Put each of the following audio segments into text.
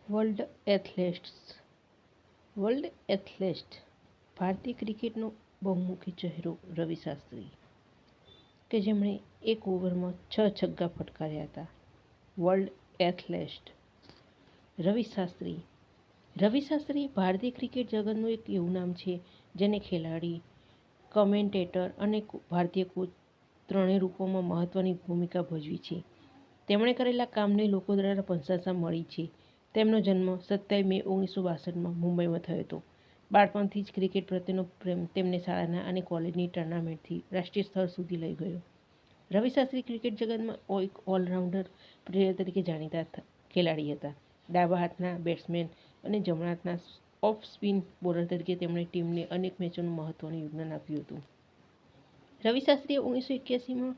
World athletes world athlete ભારતીય ક્રિકેટનો બહુમુખી ચહેરો રવિ શાસ્ત્રી, કે જેમણે એક ઓવરમાં 6 છગ્ગા ફટકાર્યા હતા. વર્લ્ડ એથ્લેટ રવિ શાસ્ત્રી ભારતીય ક્રિકેટ જગતનું એક એવું નામ છે જેને ખેલાડી, કમેન્ટેટર અને ભારતીય કોચ ત્રણેય રૂપોમાં મહત્વની ભૂમિકા ભજવી છે. તેમણે કરેલા કામને લોકો દ્વારા પ્રશંસા મળી છે. તેમનો જન્મ 27 મે 1962માં મુંબઈમાં થયો હતો. બાળપણથી જ ક્રિકેટ પ્રત્યેનો પ્રેમ તેમને શાળાના અને કોલેજની ટુર્નામેન્ટથી રાષ્ટ્રીય સ્તર સુધી લઈ ગયો. રવિ શાસ્ત્રી ક્રિકેટ જગતમાં એક ઓલરાઉન્ડર પ્લેયર તરીકે જાણીતા ખેલાડી હતા. ડાબા હાથના બેટ્સમેન અને જમણા હાથના ઓફ સ્પિન બોલર તરીકે તેમણે ટીમને અનેક મેચોમાં મહત્વનું યોગદાન આપ્યું હતું. રવિ શાસ્ત્રીએ 1981માં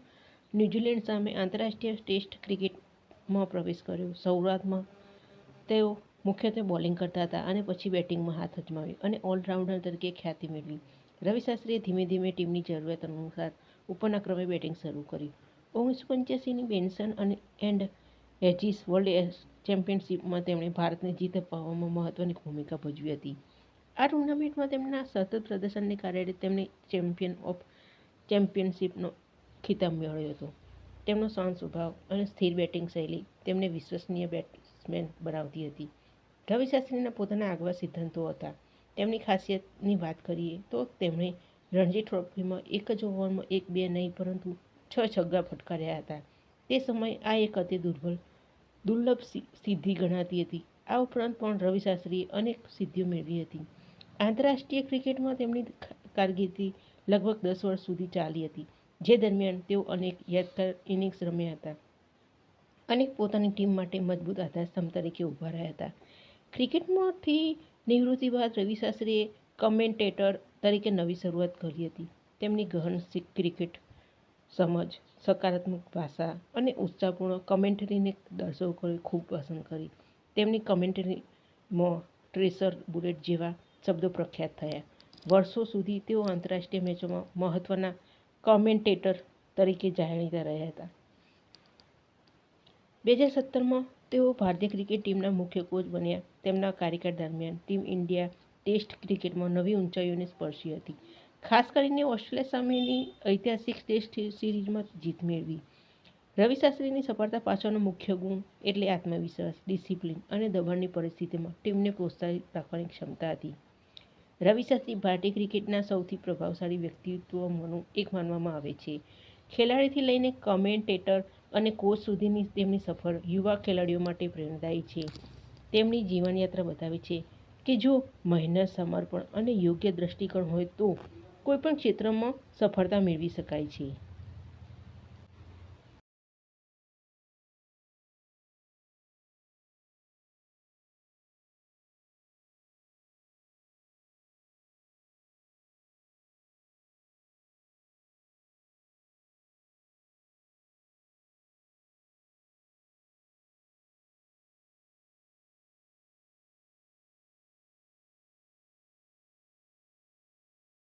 ન્યૂઝીલેન્ડ સામે આંતરરાષ્ટ્રીય ટેસ્ટ ક્રિકેટમાં પ્રવેશ કર્યો. શરૂઆતમાં તેઓ મુખ્યત્વે બોલિંગ કરતા હતા અને પછી બેટિંગમાં હાથ અજમાવ્યો અને ઓલરાઉન્ડર તરીકે ખ્યાતિ મેળવી. રવિ શાસ્ત્રીએ ધીમે ધીમે ટીમની જરૂરિયાત અનુસાર ઉપરના ક્રમે બેટિંગ શરૂ કર્યું. 1985ની બેન્સન એન્ડ હેજીસ વર્લ્ડ ચેમ્પિયનશિપમાં તેમણે ભારતને જીત અપાવવામાં મહત્વની ભૂમિકા ભજવી હતી. આ ટુર્નામેન્ટમાં તેમના સતત પ્રદર્શનને કારણે તેમણે ચેમ્પિયન ઓફ ચેમ્પિયનશિપનો ખિતાબ મેળવ્યો હતો. તેમનો શાંત સ્વભાવ અને સ્થિર બેટિંગ શૈલી તેમને વિશ્વસનીય બેટ્સમેન બનાવતી હતી. રવિ શાસ્ત્રીના પોતાના આગવા સિદ્ધાંતો હતા. તેમની ખાસિયતની વાત કરીએ તો તેમણે રણજી ટ્રોફીમાં એક જ ઓવરમાં 1-2 નહીં પરંતુ 6 છગ્ગા ફટકાર્યા હતા. તે સમયે આ એક અતિ દુર્લભ સિદ્ધિ ગણાતી હતી. આ ઉપરાંત પણ રવિ શાસ્ત્રીએ અનેક સિદ્ધિઓ મેળવી હતી. આંતરરાષ્ટ્રીય ક્રિકેટમાં તેમની કારકિર્દી લગભગ 10 વર્ષ સુધી ચાલી હતી, જે દરમિયાન તેઓ અનેક યાદગાર ઇનિંગ્સ રમ્યા હતા અને પોતાની ટીમ માટે મજબૂત આધારસ્તંભ તરીકે ઊભા રહ્યા હતા. ક્રિકેટમાંથી નિવૃત્તિ બાદ રવિ શાસ્ત્રીએ કમેન્ટેટર તરીકે નવી શરૂઆત કરી હતી. તેમની ગહન ક્રિકેટ સમજ, સકારાત્મક ભાષા અને ઉત્સાહપૂર્ણ કમેન્ટરીને દર્શકોએ ખૂબ પસંદ કરી. તેમની કમેન્ટરીમાં ટ્રેશર બુલેટ જેવા શબ્દો પ્રખ્યાત થયા. વર્ષો સુધી તેઓ આંતરરાષ્ટ્રીય મેચોમાં મહત્વના કમેન્ટેટર તરીકે જાણીતા રહ્યા હતા. 2017માં તેઓ ભારતીય ક્રિકેટ ટીમના મુખ્ય કોચ બન્યા. તેમના કાર્યકાળ દરમિયાન ટીમ ઇન્ડિયા ટેસ્ટ ક્રિકેટમાં નવી ઊંચાઈઓને સ્પર્શી હતી, ખાસ કરીને ઓસ્ટ્રેલિયા સામેની ઐતિહાસિક ટેસ્ટ સિરીઝમાં જીત મેળવી. રવિ શાસ્ત્રીની સફળતા પાછળનો મુખ્ય ગુણ એટલે આત્મવિશ્વાસ, ડિસિપ્લિન અને દબાણની પરિસ્થિતિમાં ટીમને પ્રોત્સાહિત રાખવાની ક્ષમતા હતી. રવિ શાસ્ત્રી ભારતીય ક્રિકેટના સૌથી પ્રભાવશાળી વ્યક્તિત્વોમાંનું એક માનવામાં આવે છે. ખેલાડીથી લઈને કમેન્ટેટર અને કોચ સુધીની તેમની સફર યુવા ખેલાડીઓ માટે પ્રેરણાદાયી છે. તેમની જીવનયાત્રા બતાવે છે કે જો મહેનત, સમર્પણ અને યોગ્ય દ્રષ્ટિકોણ હોય તો કોઈપણ ક્ષેત્રમાં સફળતા મેળવી શકાય છે.